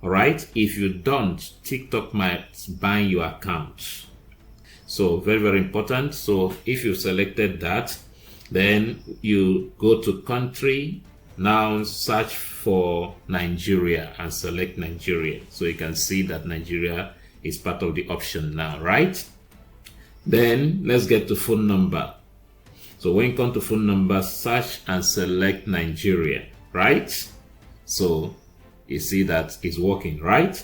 All right. If you don't, TikTok might ban your account. So very, very important. So if you selected that, then you go to country, now search for Nigeria and select Nigeria. So you can see that Nigeria is part of the option now, right? Then let's get to phone number. So when you come to phone number, search and select Nigeria, right? So you see that it's working, right?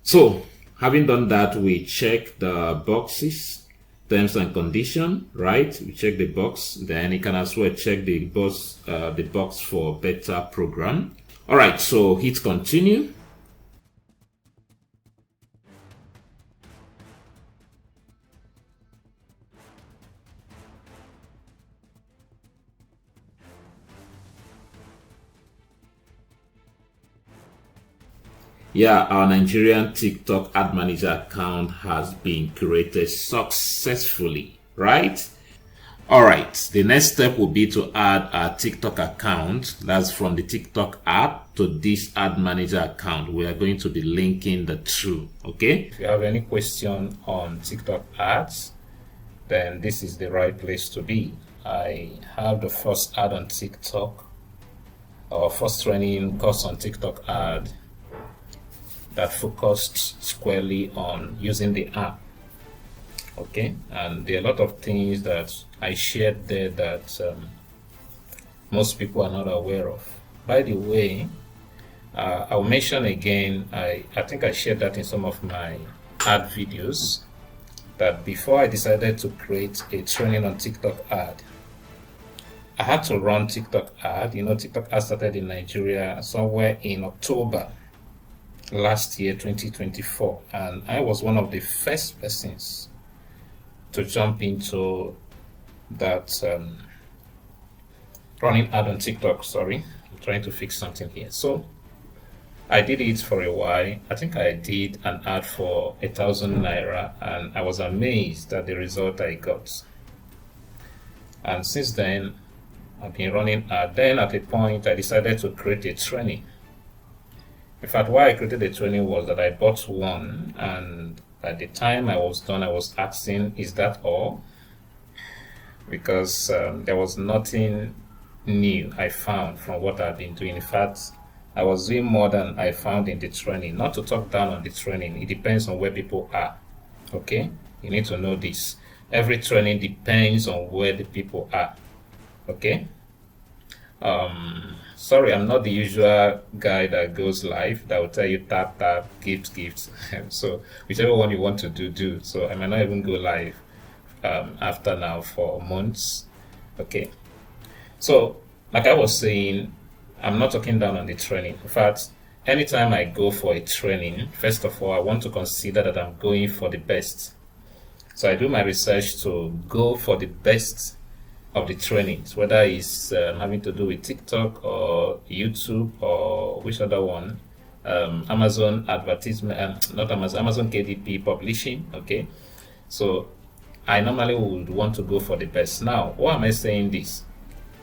So having done that, we check the boxes, terms and condition, right? We check the box. Then you can as well check the box for beta program. All right, so hit continue. Yeah, our Nigerian TikTok ad manager account has been created successfully, right? All right, the next step will be to add a TikTok account. That's from the TikTok app to this ad manager account. We are going to be linking the two, okay? If you have any question on TikTok ads, then this is the right place to be. I have the first ad on TikTok, or first training course on TikTok ad that focused squarely on using the app. Okay, and there are a lot of things that I shared there that most people are not aware of. By the way, I'll mention again, I think I shared that in some of my ad videos, that before I decided to create a training on TikTok ad, I had to run TikTok ad. You know, TikTok ad started in Nigeria somewhere in October last year, 2024, and I was one of the first persons to jump into that running ad on TikTok. Sorry, I'm trying to fix something here. So I did it for a while. I think I did an ad for 1,000 Naira, and I was amazed at the result I got. And since then, I've been running ad. Then at a point, I decided to create a training. In fact, why I created a training was that I bought one, and by the time I was done, I was asking, is that all? Because there was nothing new I found from what I've been doing. In fact, I was doing more than I found in the training. Not to talk down on the training, it depends on where people are. Okay, you need to know this. Every training depends on where the people are. Okay. Sorry, I'm not the usual guy that goes live that will tell you tap, gifts. So whichever one you want to do. So I might not even go live after now for months. Okay. So like I was saying, I'm not talking down on the training. In fact, anytime I go for a training, first of all, I want to consider that I'm going for the best. So I do my research to go for the best of the trainings, whether it's having to do with TikTok or YouTube or which other one, Amazon advertisement, not Amazon KDP publishing. Okay, so I normally would want to go for the best. Now, why am I saying this?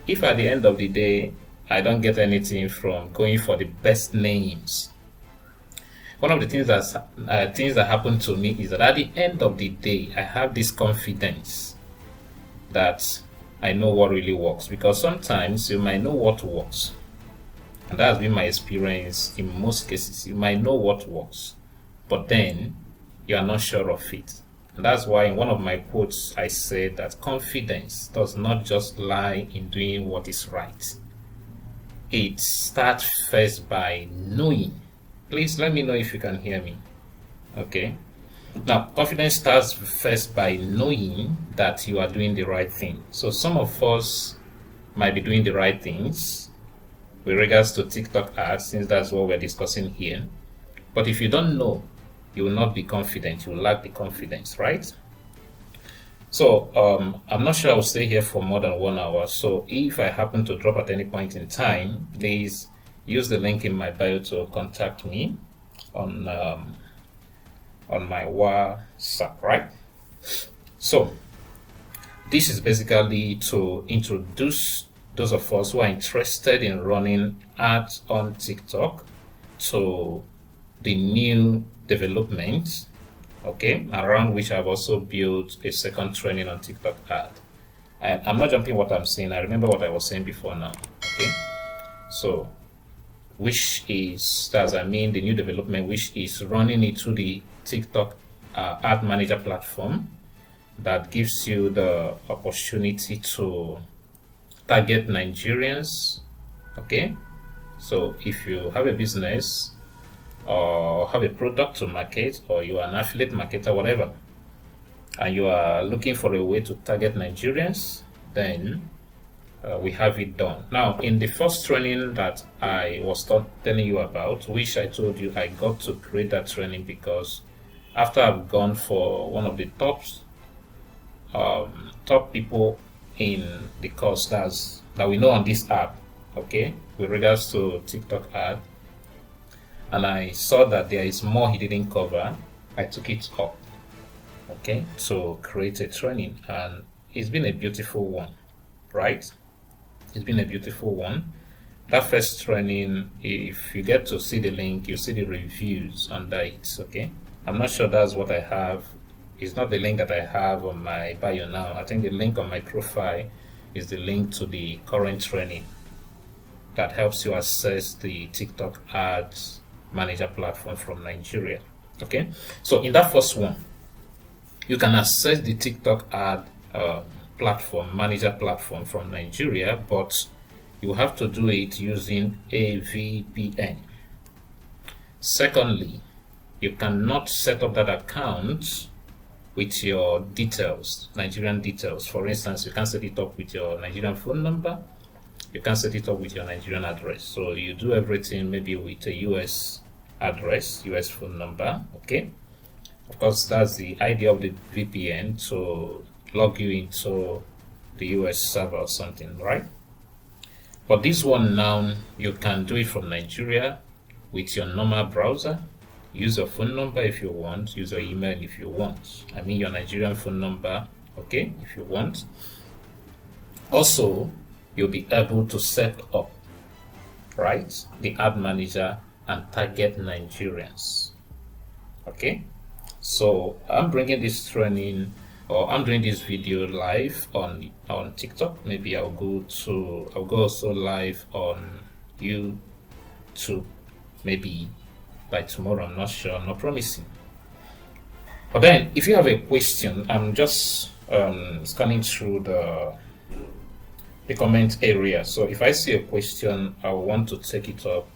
If at the end of the day I don't get anything from going for the best names, one of the things that happen to me is that at the end of the day I have this confidence that I know what really works, because sometimes you might know what works, and that has been my experience in most cases. You might know what works, but then you are not sure of it. And that's why in one of my quotes I said that confidence does not just lie in doing what is right. It starts first by knowing. Please let me know if you can hear me. Okay. Now, confidence starts first by knowing that you are doing the right thing. So some of us might be doing the right things with regards to TikTok ads, since that's what we're discussing here. But if you don't know, you will not be confident. You will lack the confidence, right? So I'm not sure I will stay here for more than 1 hour. So if I happen to drop at any point in time, please use the link in my bio to contact me on my WhatsApp, right? So This is basically to introduce those of us who are interested in running ads on TikTok to the new developments, okay, around which I've also built a second training on TikTok ad. And I'm not jumping what I'm saying. I remember what I was saying before now. Okay. So, which is, as I mean, the new development, which is running it through the TikTok ad manager platform that gives you the opportunity to target Nigerians. Okay. So, if you have a business or have a product to market, or you are an affiliate marketer, whatever, and you are looking for a way to target Nigerians, then we have it done. Now, in the first training that I was telling you about, which I told you I got to create that training because after I've gone for one of the top people in the course that we know on this app, okay, with regards to TikTok ad, and I saw that there is more he didn't cover, I took it up, okay, to create a training, and it's been a beautiful one, right? It's been a beautiful one. That first training, if you get to see the link, you see the reviews under it, okay? I'm not sure that's what I have. It's not the link that I have on my bio now. I think the link on my profile is the link to the current training that helps you access the TikTok ads manager platform from Nigeria, okay? So in that first one, you can access the TikTok ad manager platform from Nigeria, but you have to do it using a VPN. Secondly, you cannot set up that account with your details, Nigerian details. For instance, you can set it up with your Nigerian phone number. You can set it up with your Nigerian address. So you do everything maybe with a US address, US phone number, okay? Of course, that's the idea of the VPN, to log you into the US server or something, right? But this one now, you can do it from Nigeria with your normal browser. Use your phone number if you want, use your email if you want. I mean your Nigerian phone number, okay, if you want. Also, you'll be able to set up, right, the ad manager and target Nigerians, okay? So I'm bringing this training, or I'm doing this video live on TikTok. Maybe I'll go also live on YouTube, maybe by tomorrow. I'm not sure, I'm not promising. But then if you have a question, I'm just scanning through the comment area. So if I see a question, I want to take it up,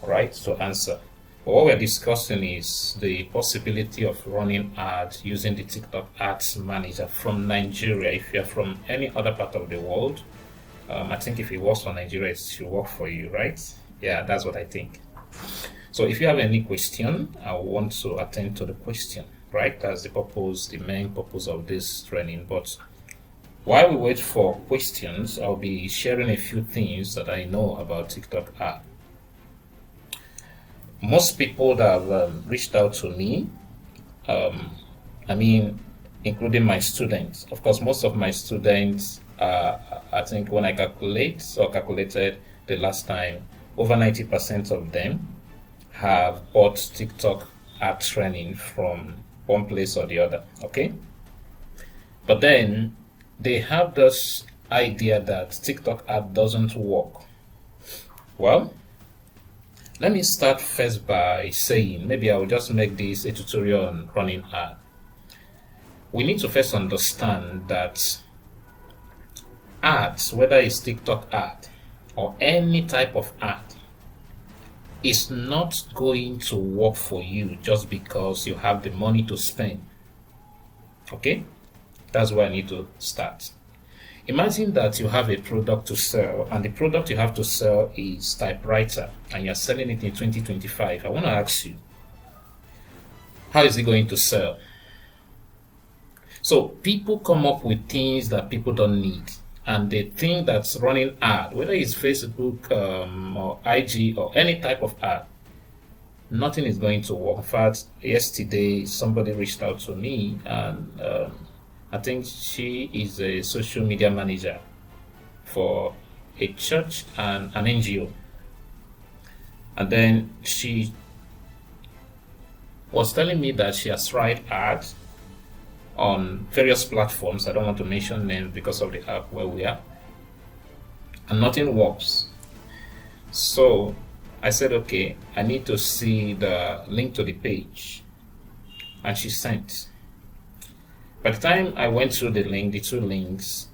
right, to answer. But what we're discussing is the possibility of running ads using the TikTok ads manager from Nigeria. If you're from any other part of the world, I think if it works for Nigeria, it should work for you, right? Yeah, that's what I think. So if you have any question, I want to attend to the question, right? That's the main purpose of this training. But while we wait for questions, I'll be sharing a few things that I know about TikTok ad. Most people that have reached out to me, I mean, including my students. Of course, most of my students, I think when I calculated the last time, over 90% of them have bought TikTok ad training from one place or the other, okay? But then they have this idea that TikTok ad doesn't work. Well, let me start first by saying, maybe I will just make this a tutorial on running ad. We need to first understand that ads, whether it's TikTok ad or any type of ad, is not going to work for you just because you have the money to spend. Okay? That's where I need to start. Imagine that you have a product to sell, and the product you have to sell is typewriter, and you're selling it in 2025. I want to ask you, how is it going to sell? So people come up with things that people don't need, and they think that's running ad, whether it's Facebook or IG or any type of ad, nothing is going to work. In fact, yesterday somebody reached out to me and I think she is a social media manager for a church and an NGO. And then she was telling me that she has tried ads on various platforms. I don't want to mention names because of the app where we are, and nothing works. So I said, okay, I need to see the link to the page, and she sent. By the time I went through the link, the two links,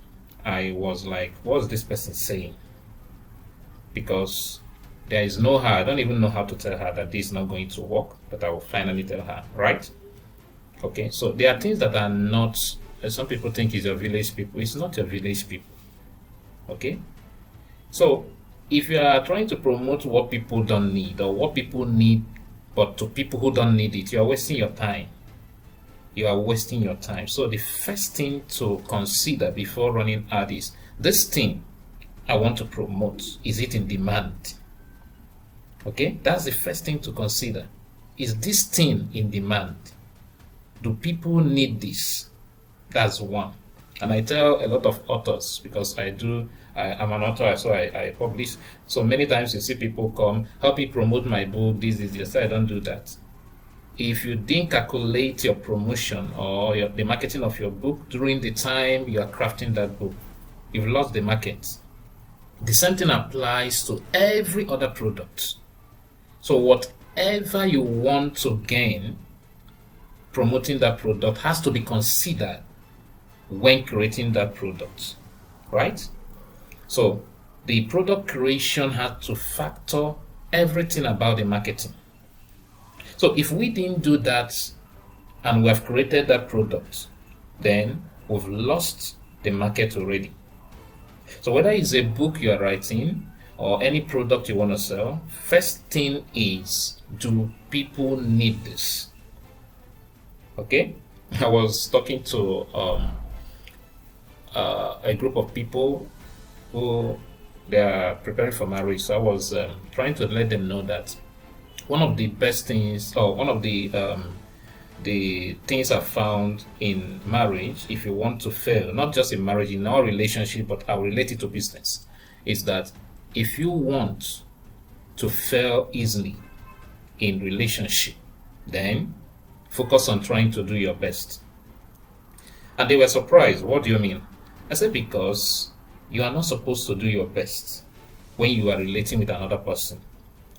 I was like, what's this person saying? Because there is no how. I don't even know how to tell her that this is not going to work, but I will finally tell her, right? Okay, so there are things that are not, some people think it's your village people. It's not your village people. Okay? So if you are trying to promote what people don't need, or what people need but to people who don't need it, you are wasting your time. You are wasting your time. So the first thing to consider before running ad is, this thing I want to promote, is it in demand? Okay, that's the first thing to consider. Is this thing in demand? Do people need this? That's one. And I tell a lot of authors, because I'm an author, so I publish. So many times you see people come, help me promote my book, this. I don't do that. If you didn't calculate your promotion or the marketing of your book during the time you are crafting that book, you've lost the market. The same thing applies to every other product. So whatever you want to gain promoting that product has to be considered when creating that product, right? So the product creation has to factor everything about the marketing. So if we didn't do that and we have created that product, then we've lost the market already. So whether it's a book you are writing or any product you want to sell, first thing is, do people need this? Okay? I was talking to a group of people who they are preparing for marriage. So I was trying to let them know that one of the best things, or one of the things I found in marriage, if you want to fail, not just in marriage, in our relationship, but I'll relate it to business, is that if you want to fail easily in relationship, then focus on trying to do your best. And they were surprised. What do you mean? I said, because you are not supposed to do your best when you are relating with another person.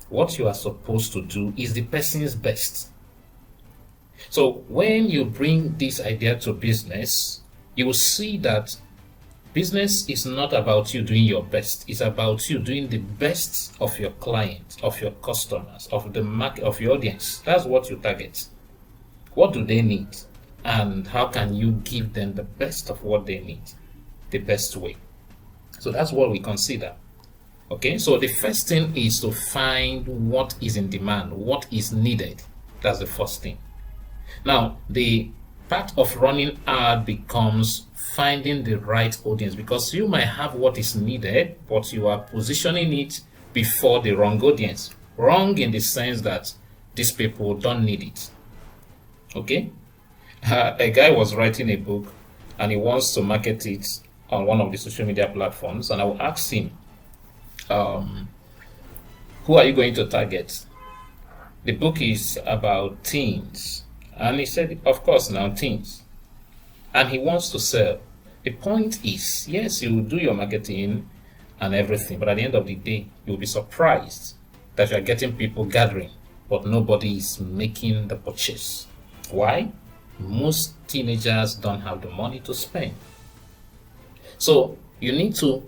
What you are supposed to do is the person's best. So when you bring this idea to business, you will see that business is not about you doing your best. It's about you doing the best of your clients, of your customers, of the market, of your audience. That's what you target. What do they need? And how can you give them the best of what they need, the best way? So that's what we consider. Okay, so the first thing is to find what is in demand, what is needed. That's the first thing. Now, the part of running ad becomes finding the right audience, because you might have what is needed, but you are positioning it before the wrong audience. Wrong in the sense that these people don't need it. Okay? A guy was writing a book and he wants to market it on one of the social media platforms, and I will ask him, who are you going to target? The book is about teens, and he said, of course, now teens, and he wants to sell. The point is, yes, you will do your marketing and everything, but at the end of the day, you'll be surprised that you are getting people gathering, but nobody is making the purchase. Why? Most teenagers don't have the money to spend. So you need to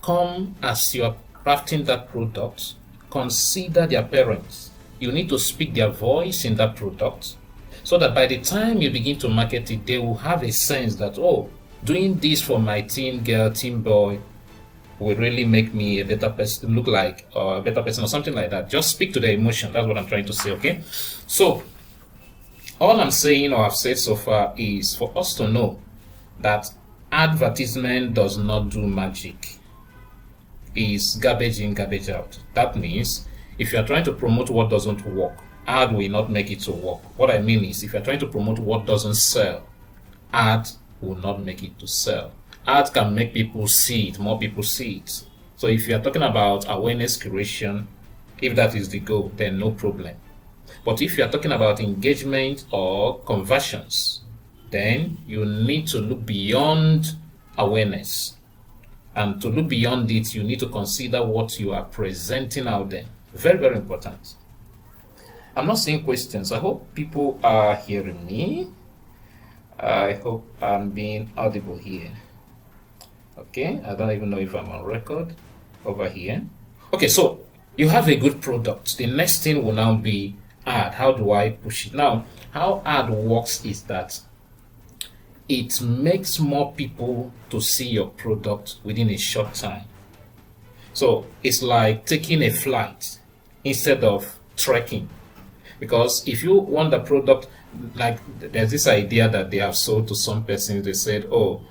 come, as you are crafting that product, consider their parents. You need to speak their voice in that product, so that by the time you begin to market it, they will have a sense that, oh, doing this for my teen girl, teen boy will really make me a better person, look like a better person, or something like that. Just speak to their emotion. That's what I'm trying to say. Okay, so all I'm saying, or I've said so far, is for us to know that advertisement does not do magic. It's garbage in, garbage out. That means if you are trying to promote what doesn't work, ad will not make it to work. What I mean is, if you're trying to promote what doesn't sell, ad will not make it to sell. Ads can make people see it, more people see it. So if you are talking about awareness creation, if that is the goal, then no problem. But if you are talking about engagement or conversions, then you need to look beyond awareness. And to look beyond it, you need to consider what you are presenting out there. Very, very important. I'm not seeing questions. I hope people are hearing me. I hope I'm being audible here. Okay, I don't even know if I'm on record over here. Okay, so you have a good product. The next thing will now be ad. How do I push it? Now, how ad works is that it makes more people to see your product within a short time. So it's like taking a flight instead of trekking. Because if you want the product, like there's this idea that they have sold to some persons, they said, oh,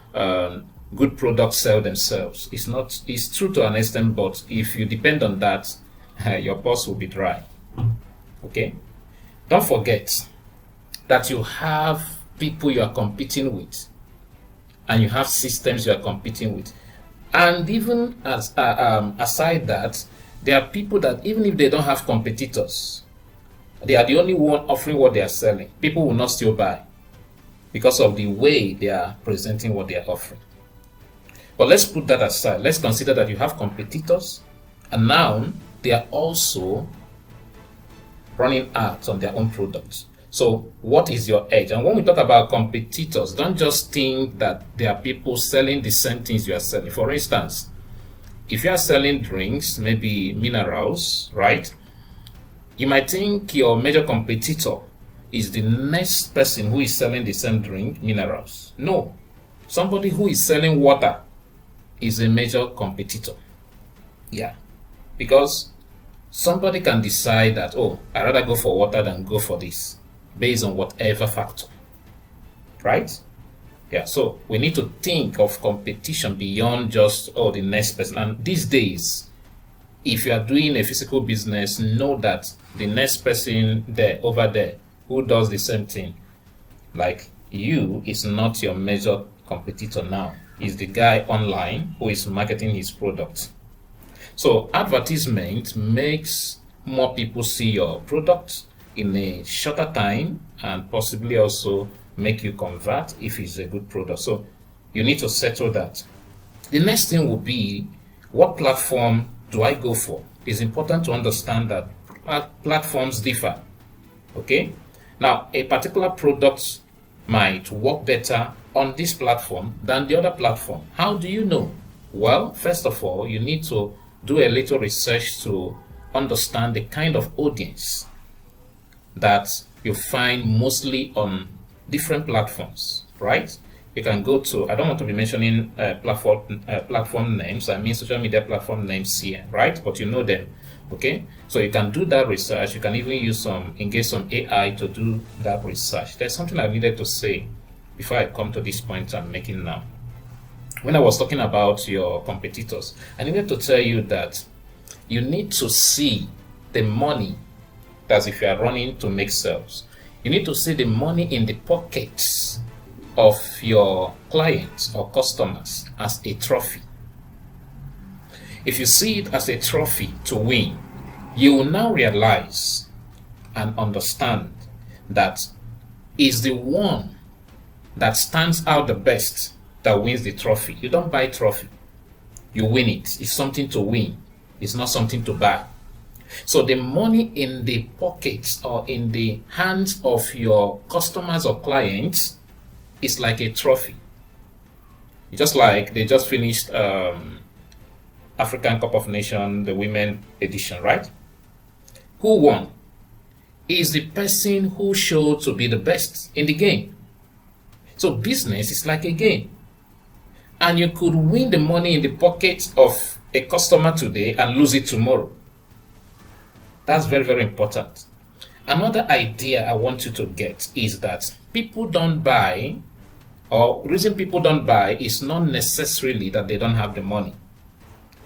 good products sell themselves. It's not, it's true to an extent, but if you depend on that, your purse will be dry. Okay? Don't forget that you have people you are competing with, and you have systems you are competing with. And even as aside that, there are people that even if they don't have competitors, they are the only one offering what they are selling. People will not still buy because of the way they are presenting what they are offering. But let's put that aside. Let's consider that you have competitors, and now they are also running ads on their own products. So what is your edge? And when we talk about competitors, don't just think that there are people selling the same things you are selling. For instance, if you are selling drinks, maybe minerals, right? You might think your major competitor is the next person who is selling the same drink, minerals. No. Somebody who is selling water is a major competitor. Yeah. Because somebody can decide that, oh, I'd rather go for water than go for this, based on whatever factor. Right? Yeah, so we need to think of competition beyond just, oh, the next person. And these days, if you are doing a physical business, know that the next person there, over there, who does the same thing, like you, is not your major competitor now. Is the guy online who is marketing his product. So advertisement makes more people see your product in a shorter time, and possibly also make you convert if it's a good product. So you need to settle that. The next thing will be, what platform do I go for? It's important to understand that platforms differ. Okay? Now, a particular product might work better on this platform than the other platform. How do you know? Well, first of all, you need to do a little research to understand the kind of audience that you find mostly on different platforms, right? You can go to, I don't want to be mentioning platform names, I mean social media platform names here, right? But you know them, okay? So you can do that research. You can even engage some AI to do that research. There's something I needed to say before I come to this point I'm making now. When I was talking about your competitors, I needed to tell you that you need to see the money. That's if you are running to make sales. You need to see the money in the pockets of your clients or customers as a trophy. If you see it as a trophy to win, you will now realize and understand that is the one that stands out the best that wins the trophy. You don't buy trophy, you win it. It's something to win, it's not something to buy. So the money in the pockets or in the hands of your customers or clients is like a trophy. Just like they just finished African Cup of Nations, the women edition, right? Who won? Is the person who showed to be the best in the game. So business is like a game. And you could win the money in the pocket of a customer today and lose it tomorrow. That's very, very important. Another idea I want you to get is that people don't buy, or the reason people don't buy is not necessarily that they don't have the money.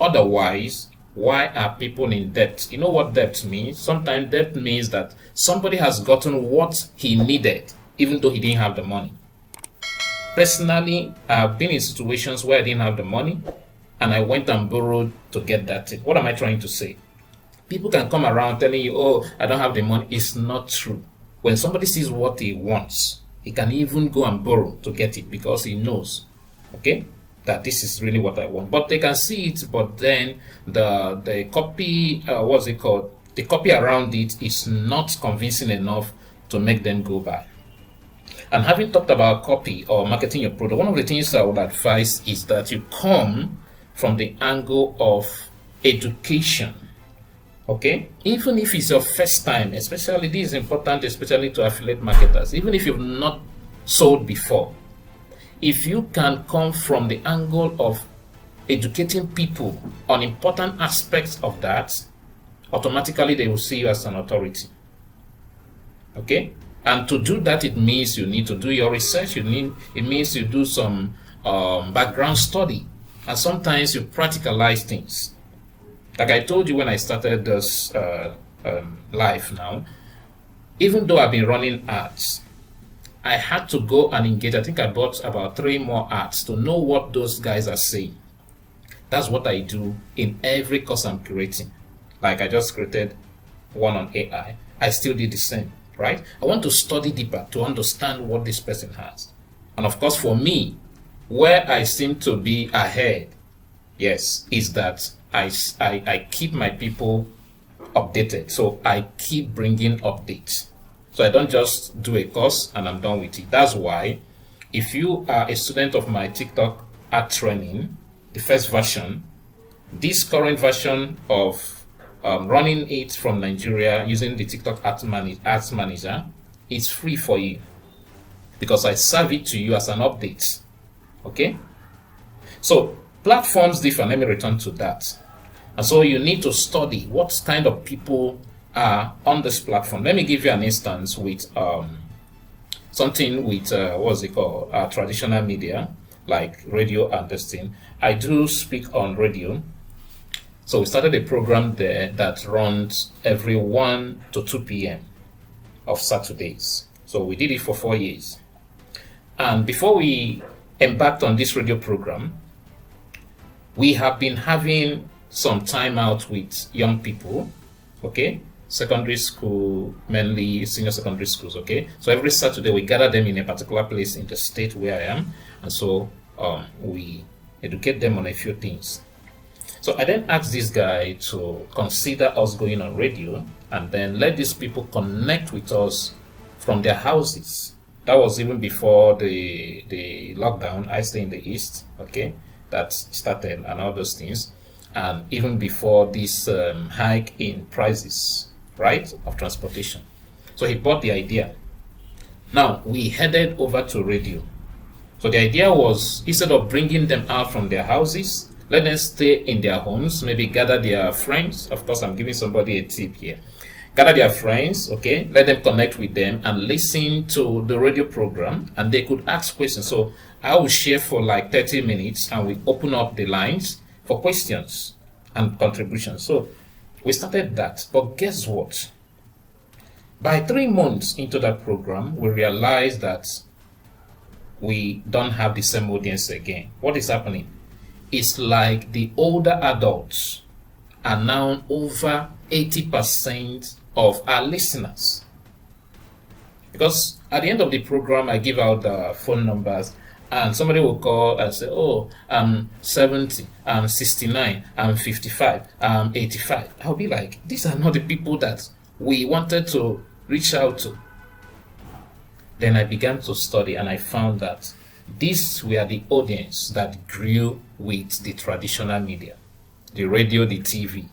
Otherwise, why are people in debt? You know what debt means? Sometimes debt means that somebody has gotten what he needed, even though he didn't have the money. Personally, I've been in situations where I didn't have the money and I went and borrowed to get that thing. What am I trying to say? People can come around telling you, oh, I don't have the money. It's not true. When somebody sees what he wants, he can even go and borrow to get it because he knows, okay, that this is really what I want. But they can see it, but then the copy, what's it called? The copy around it is not convincing enough to make them go buy. And having talked about copy or marketing your product, one of the things I would advise is that you come from the angle of education. Okay, even if it's your first time, especially this is important, especially to affiliate marketers, even if you've not sold before, if you can come from the angle of educating people on important aspects of that, automatically they will see you as an authority. Okay, and to do that, it means you need to do your research. It means you do some background study, and sometimes you practicalize things. Like I told you when I started this live now, even though I've been running ads, I had to go and engage. I think I bought about 3 more ads to know what those guys are saying. That's what I do in every course I'm creating. Like I just created one on AI. I still did the same, right? I want to study deeper to understand what this person has. And of course, for me, where I seem to be ahead, yes, is that I keep my people updated. So I keep bringing updates. So I don't just do a course and I'm done with it. That's why if you are a student of my TikTok ad training, the first version, this current version of running it from Nigeria using the TikTok ads manager is free for you because I serve it to you as an update. Okay? So platforms differ. Let me return to that. And so you need to study what kind of people are on this platform. Let me give you an instance with something with what's it called? Traditional media like radio and this thing. I do speak on radio. So we started a program there that runs every 1 to 2 p.m. of Saturdays. So we did it for 4 years. And before we embarked on this radio program, we have been having some time out with young people, okay? Secondary school, mainly senior secondary schools, okay? So every Saturday we gather them in a particular place in the state where I am. And so we educate them on a few things. So I then asked this guy to consider us going on radio and then let these people connect with us from their houses. That was even before the lockdown. I stay in the East, okay? That started and all those things. And even before this hike in prices, right, of transportation. So he bought the idea. Now we headed over to radio. So the idea was, instead of bringing them out from their houses, let them stay in their homes, maybe gather their friends. Of course, I'm giving somebody a tip here. Gather their friends, okay, let them connect with them and listen to the radio program, and they could ask questions. So I will share for like 30 minutes and we open up the lines for questions and contributions. So we started that. But guess what? By 3 months into that program, we realized that we don't have the same audience again. What is happening? It's like the older adults are now over 80% of our listeners. Because at the end of the program, I give out the phone numbers and somebody will call and say, oh, I'm 70, I'm 69, I'm 55, I'm 85. I'll be like, these are not the people that we wanted to reach out to. Then I began to study and I found that these were the audience that grew with the traditional media, the radio, the TV.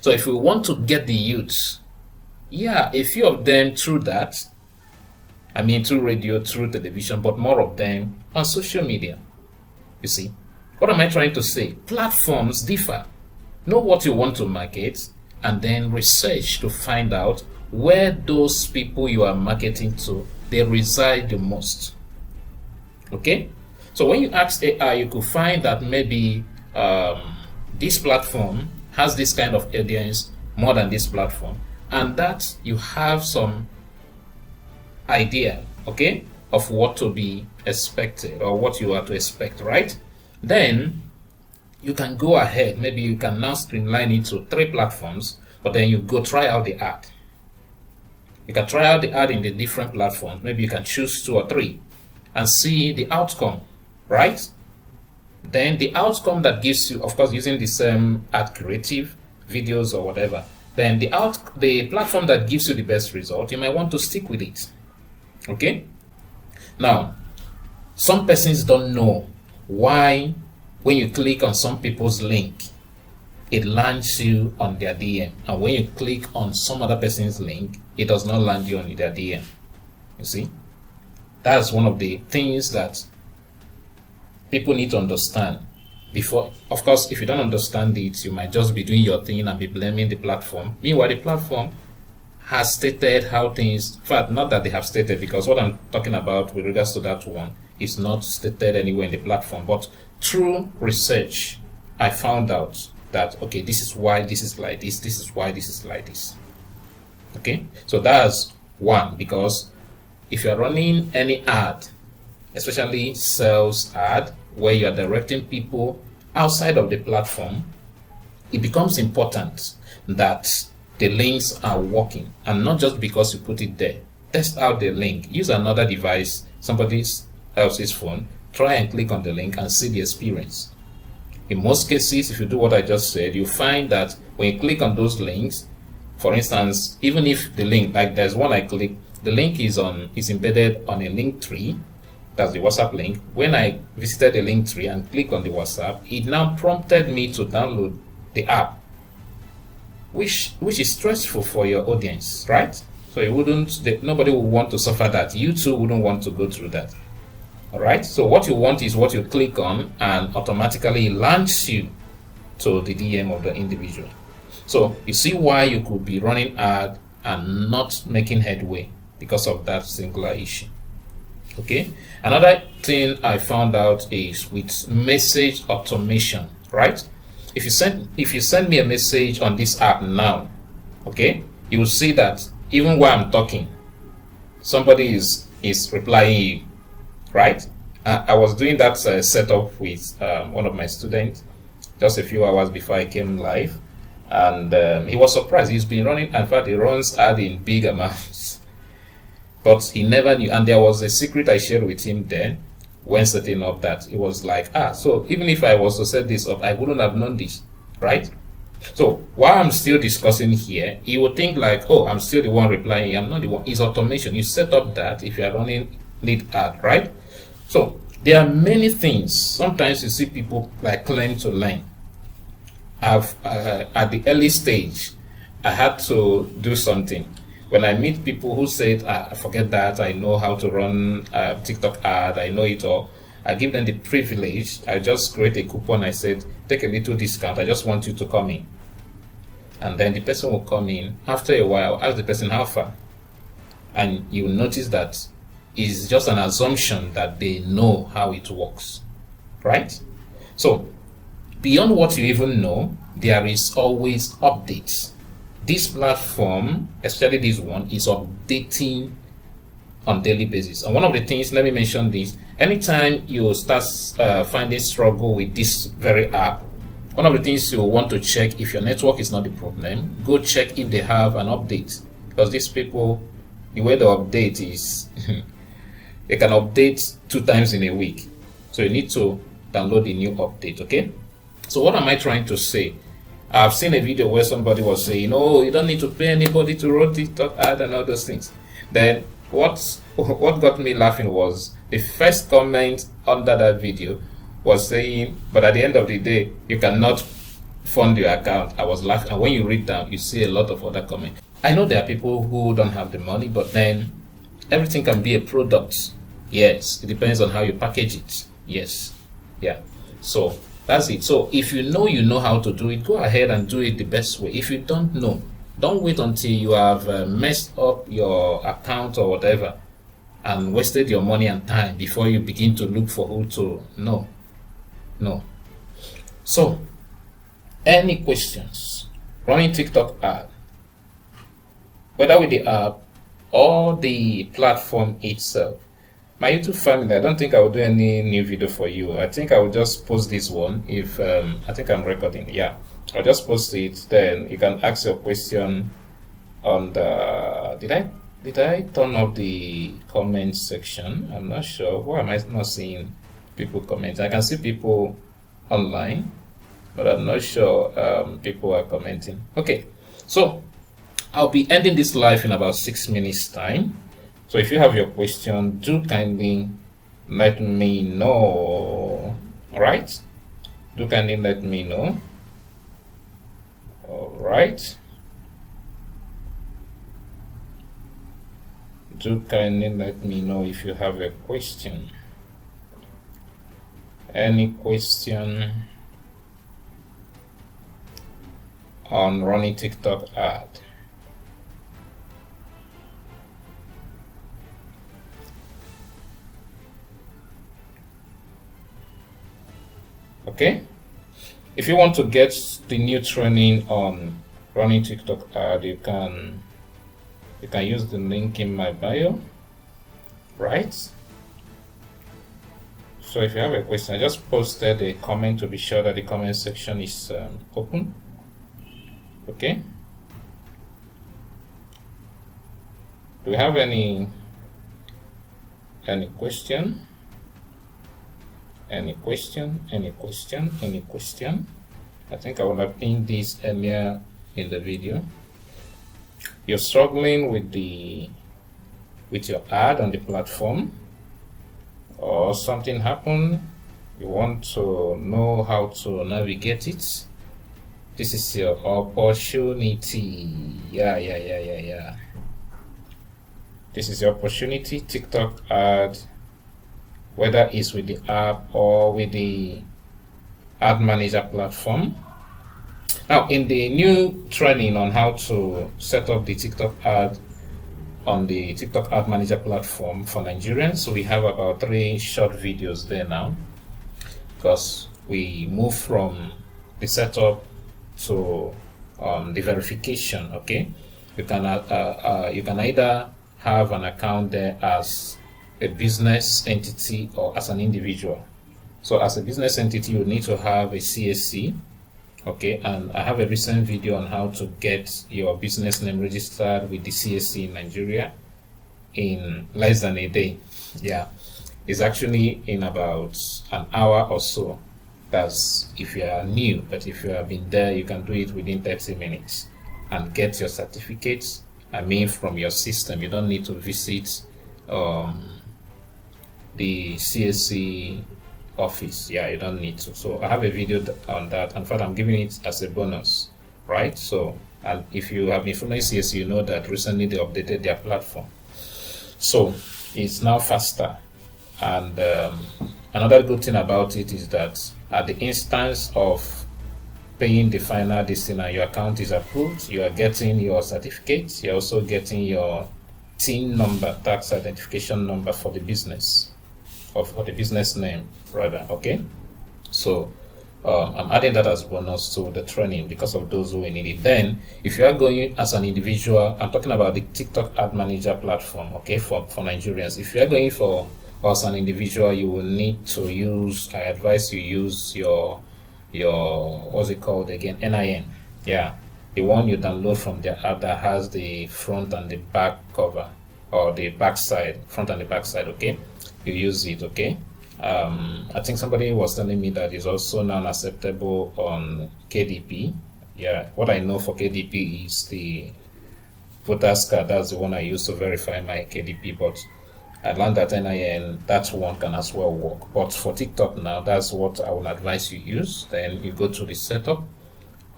So if we want to get the youths, yeah, a few of them through that, I mean through radio, through television, but more of them on social media. You see, what am I trying to say? Platforms differ. Know what you want to market and then research to find out where those people you are marketing to, they reside the most. Okay? So when you ask AI, you could find that maybe this platform has this kind of audience more than this platform, and that you have some idea, okay, of what to be expected or what you are to expect, right? Then you can go ahead. Maybe you can now streamline it to 3 platforms, but then you go try out the ad. You can try out the ad in the different platforms. Maybe you can choose 2 or 3 and see the outcome, right? Then the outcome that gives you, of course, using the same ad creative, videos or whatever, then the platform that gives you the best result, you might want to stick with it. Okay? Now, some persons don't know why when you click on some people's link, it lands you on their DM. And when you click on some other person's link, it does not land you on their DM. You see? That's one of the things that people need to understand before. Of course, if you don't understand it, you might just be doing your thing and be blaming the platform. Meanwhile, the platform has stated how things, in fact, not that they have stated, because what I'm talking about with regards to that one is not stated anywhere in the platform, but through research, I found out that, okay, this is why this is like this, this is why this is like this. Okay, so that's one, because if you're running any ad, especially sales ad, where you're directing people outside of the platform, it becomes important that the links are working, and not just because you put it there. Test out the link. Use another device, somebody else's phone, try and click on the link and see the experience. In most cases, if you do what I just said, you find that when you click on those links, for instance, even if the link, like there's one I click, the link is embedded on a link tree, that's the WhatsApp link. When I visited the link tree and click on the WhatsApp, it now prompted me to download the app, which is stressful for your audience, right? So nobody will want to suffer that. You too wouldn't want to go through that. All right. So what you want is what you click on, and automatically launches you to the DM of the individual. So you see why you could be running ad and not making headway because of that singular issue. Okay. Another thing I found out is with message automation, right? If you send me a message on this app now, okay, you will see that even while I'm talking, somebody is replying you, right? I was doing that setup with one of my students just a few hours before I came live, and he was surprised. He's been running, in fact, he runs ad in big amounts, but he never knew. And there was a secret I shared with him then when setting up that. It was like, so even if I was to set this up, I wouldn't have known this, right? So while I'm still discussing here, he would think like, oh, I'm still the one replying. I'm not the one. It's automation. You set up that if you're running lead ad, right? So there are many things. Sometimes you see people like claim to learn. At the early stage, I had to do something. When I meet people who said, I forget that, I know how to run a TikTok ad, I know it all, I give them the privilege. I just create a coupon. I said, take a little discount. I just want you to come in. And then the person will come in. After a while, ask the person how far. And you will notice that it's just an assumption that they know how it works, right? So beyond what you even know, there is always updates. This platform, especially this one, is updating on daily basis. And one of the things, let me mention this, anytime you start finding struggle with this very app, one of the things you want to check, if your network is not the problem, go check if they have an update. Because these people, the way they update is, they can update 2 times in a week. So you need to download the new update, okay? So what am I trying to say? I've seen a video where somebody was saying, oh, you don't need to pay anybody to run TikTok ad and all those things. Then what got me laughing was the first comment under that video was saying, but at the end of the day, you cannot fund your account. I was laughing. And when you read down, you see a lot of other comments. I know there are people who don't have the money, but then everything can be a product. Yes, it depends on how you package it. Yes. Yeah. So that's it. So if you know how to do it, go ahead and do it the best way. If you don't know, don't wait until you have messed up your account or whatever and wasted your money and time before you begin to look for who to know. No. So, any questions? Running TikTok ad, whether with the app or the platform itself, My YouTube family, I don't think I will do any new video for you. I think I will just post this one if I think I'm recording. Yeah, I'll just post it. Then you can ask your question on the. Did I turn off the comment section? I'm not sure. Why am I not seeing people comment? I can see people online, but I'm not sure people are commenting. Okay, so I'll be ending this live in about 6 minutes time. So if you have your question, do kindly let me know. All right, do kindly let me know. All right, do kindly let me know if you have a question. Any question on running TikTok ad? Okay, if you want to get the new training on running TikTok ad, you can use the link in my bio, right? So if you have a question, I just posted a comment to be sure that the comment section is open. Okay, do we have any question? Any question? I think I would have pinned this earlier in the video. You're struggling with your ad on the platform, or something happened, you want to know how to navigate it. This is your opportunity. Yeah. This is your opportunity. TikTok ad, whether it's with the app or with the ad manager platform. Now, in the new training on how to set up the TikTok ad on the TikTok ad manager platform for Nigerians, we have about 3 short videos there now, because we move from the setup to the verification. Okay, you can either have an account there as a business entity or as an individual. So as a business entity, you need to have a CSC. Okay, and I have a recent video on how to get your business name registered with the CSC in Nigeria in less than a day. Yeah, it's actually in about an hour or so. That's if you are new, but if you have been there, you can do it within 30 minutes and get your certificates. I mean, from your system. You don't need to visit the CSC office. Yeah, you don't need to. So I have a video on that. In fact, I'm giving it as a bonus, right? So, and if you have been following CSC, you know that recently they updated their platform, so it's now faster. And another good thing about it is that at the instance of paying the final listing and your account is approved, you are getting your certificates. You're also getting your TIN number, tax identification number for the business, or for the business name rather. Okay, so I'm adding that as bonus to the training because of those who will need it. Then if you are going as an individual, I'm talking about the TikTok ad manager platform, okay, for Nigerians. If you are going for as an individual, you will need to use, I advise you use your what's it called again, NIN. Yeah, the one you download from the app that has the front and the back cover, or the back side, front and the back side. Okay, you use it. Okay, I think somebody was telling me that is also now acceptable on KDP. Yeah, what I know for KDP is the voter's card. That's the one I use to verify my KDP, but I learned that NIN, that one can as well work. But for TikTok now, that's what I would advise you use. Then you go to the setup,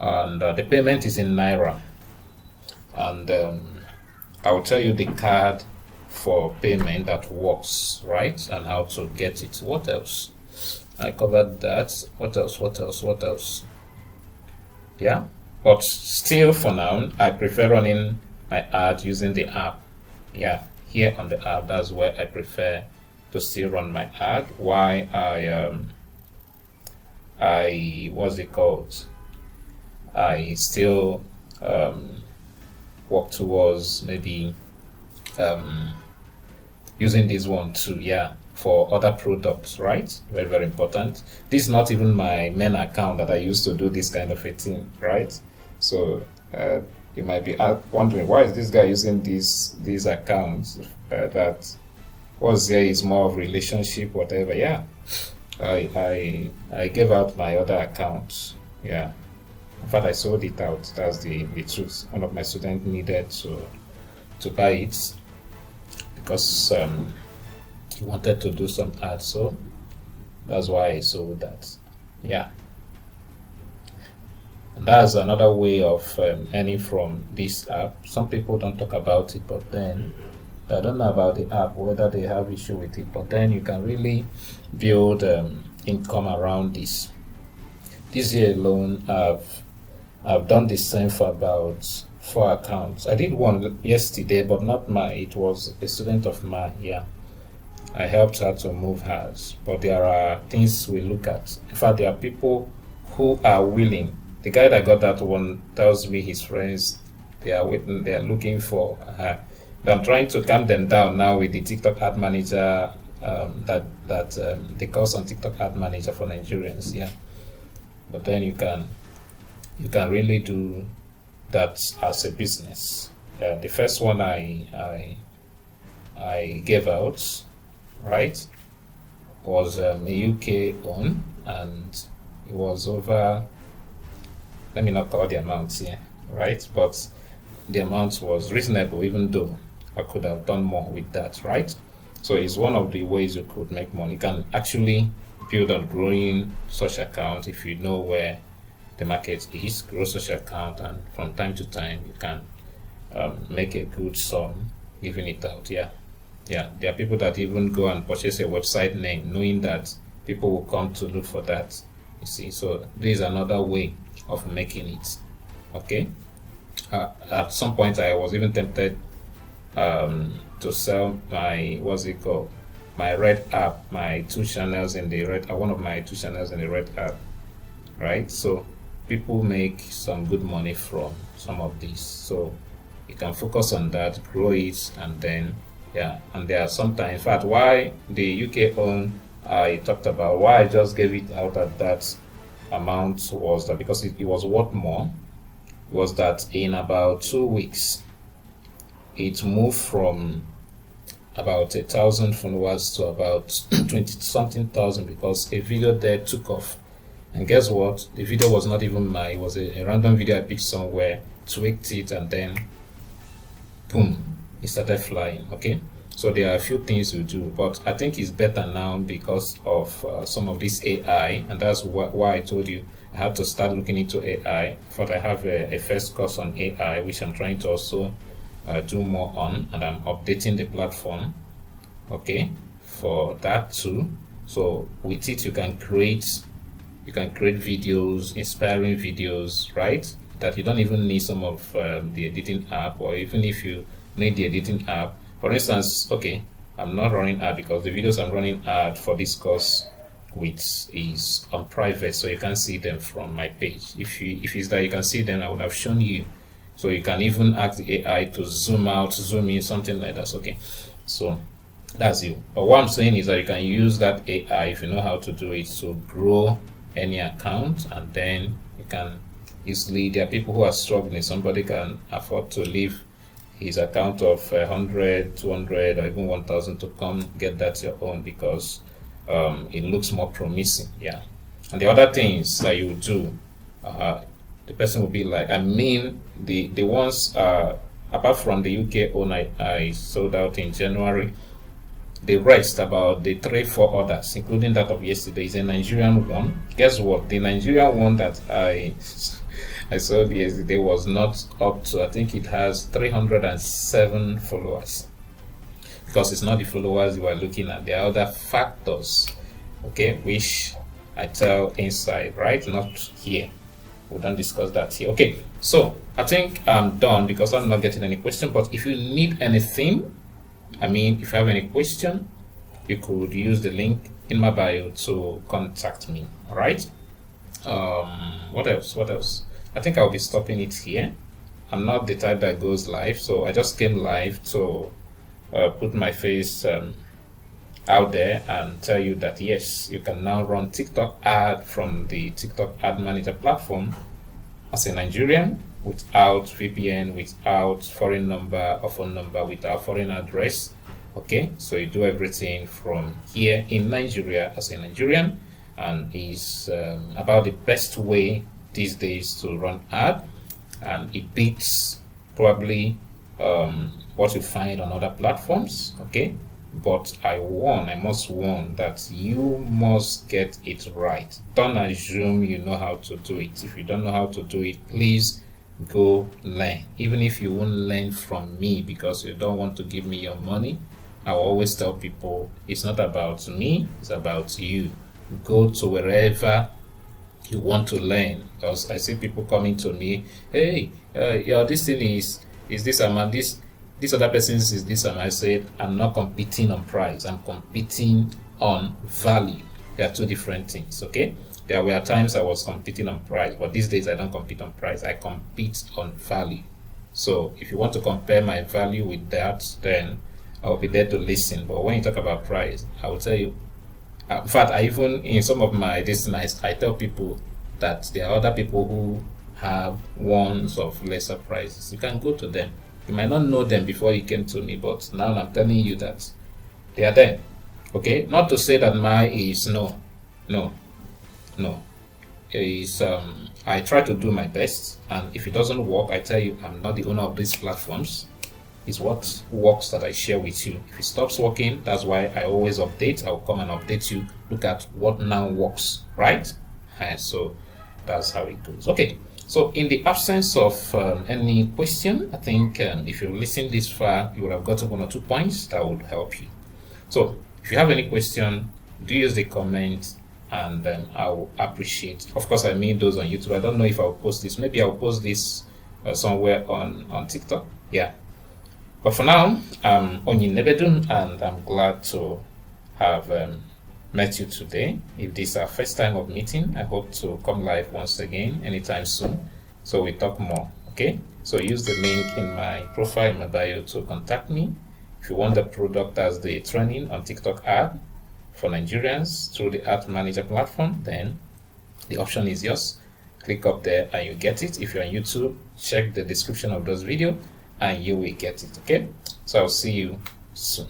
and the payment is in Naira. And I will tell you the card for payment that works, right? And how to get it. What else? I covered that. What else? Yeah. But still, for now, I prefer running my ad using the app. Yeah. Here on the app, that's where I prefer to still run my ad. Why I what's it called? I still work towards maybe using this one too, yeah, for other products, right? Very, very important. This is not even my main account that I used to do this kind of a thing, right? So you might be wondering, why is this guy using these accounts that was there is more of relationship, whatever. Yeah, I gave out my other account. Yeah, in fact, I sold it out. That's the truth. One of my students needed to buy it because he wanted to do some ads, so that's why I sold that. Yeah, and that's another way of earning from this app. Some people don't talk about it, but then I don't know about the app whether they have issue with it. But then you can really build income around this. This year alone, I've done the same for about 4 accounts. I did one yesterday, but not mine. It was a student of mine. Yeah, I helped her to move hers. But there are things we look at. In fact, there are people who are willing. The guy that got that one tells me his friends they are waiting. They are looking for her. I'm trying to calm them down now with the TikTok ad manager the course on TikTok ad manager for Nigerians. Yeah, but then you can really do that as a business. The first one I gave out, right, was a UK one, and it was over. Let me not call the amounts here, right? But the amount was reasonable, even though I could have done more with that, right? So it's one of the ways you could make money. You can actually build on growing such account if you know where the market is, grow such account, and from time to time you can make a good sum giving it out. Yeah, there are people that even go and purchase a website name knowing that people will come to look for that, you see. So this is another way of making it. Okay, at some point I was even tempted to sell my my red app, my 2 channels in the red one of my 2 channels in the red app, right? So people make some good money from some of these, so you can focus on that, grow it, and then and there are sometimes, in fact, why the UK own I talked about, why I just gave it out at that amount was that because it was worth more, was that in about 2 weeks it moved from about 1,000 followers to about 20 something thousand, because a video there took off. And guess what? The video was not even mine. It was a random video I picked somewhere, tweaked it, and then boom, it started flying. Okay, so there are a few things you do, but I think it's better now because of some of this AI, and that's why I told you I had to start looking into AI. But I have a first course on AI, which I'm trying to also do more on, and I'm updating the platform, okay, for that too. So with it you can create videos, inspiring videos, right, that you don't even need some of the editing app, or even if you need the editing app. For instance, okay, I'm not running ad because the videos I'm running ad for this course with is on private, so you can't see them from my page. If it's that you can see them, I would have shown you. So you can even ask the AI to zoom out, zoom in, something like that. Okay, so that's you. But what I'm saying is that you can use that AI, if you know how to do it, to grow any account, and then you can easily, there are people who are struggling. Somebody can afford to leave his account of 100, 200, or even 1,000 to come get that your own, because it looks more promising. Yeah, and the other things that you do, the person will be like, I mean, the ones apart from the UK one I sold out in January, the rest, about the 3-4 others, including that of yesterday, is a Nigerian one. Guess what? The Nigerian one that I sold yesterday was not up to, I think it has 307 followers, because it's not the followers you are looking at. There are other factors, okay, which I tell inside, right, not here. We don't discuss that here. Okay, so I think I'm done because I'm not getting any question. But if you need anything, I mean, if you have any question, you could use the link in my bio to contact me. All right. What else? I think I'll be stopping it here. I'm not the type that goes live, so I just came live to put my face out there and tell you that yes, you can now run TikTok ad from the TikTok ad manager platform as a Nigerian, without VPN, without foreign number or phone number, without foreign address. Okay, so you do everything from here in Nigeria as a Nigerian, and is about the best way these days to run ad, and it beats probably what you find on other platforms. Okay, but I must warn that you must get it right. Don't assume you know how to do it. If you don't know how to do it, please go learn. Even if you won't learn from me because you don't want to give me your money, I will always tell people it's not about me, it's about you. Go to wherever you want to learn, because I see people coming to me, hey, this thing is this amount, this other person's is this amount. I said, I'm not competing on price, I'm competing on value. They are two different things. Okay, there were times I was competing on price, but these days I don't compete on price, I compete on value. So if you want to compare my value with that, then I'll be there to listen. But when you talk about price, I will tell you, in fact, I even in some of my destinies, I tell people that there are other people who have ones of lesser prices. You can go to them. You might not know them before you came to me, but now I'm telling you that they are there. Okay, not to say that mine is no. Is I try to do my best, and if it doesn't work, I tell you I'm not the owner of these platforms. It's what works that I share with you. If it stops working, that's why I always update. I'll come and update you. Look at what now works, right? And so that's how it goes. Okay, so in the absence of any question, I think if you listen this far, you would have gotten 1 or 2 points that would help you. So if you have any question, do use the comment, and I will appreciate. Of course, I mean those on YouTube. I don't know if I'll post this. Maybe I'll post this somewhere on TikTok. Yeah. But for now, I'm Onyi Nebedun, and I'm glad to have met you today. If this is our first time of meeting, I hope to come live once again anytime soon, so we talk more. Okay, so use the link in my profile, in my bio, to contact me. If you want the product as the training on TikTok ad for Nigerians through the ad manager platform, then the option is yours. Click up there and you get it. If you're on YouTube, check the description of this video and you will get it. Okay, so I'll see you soon.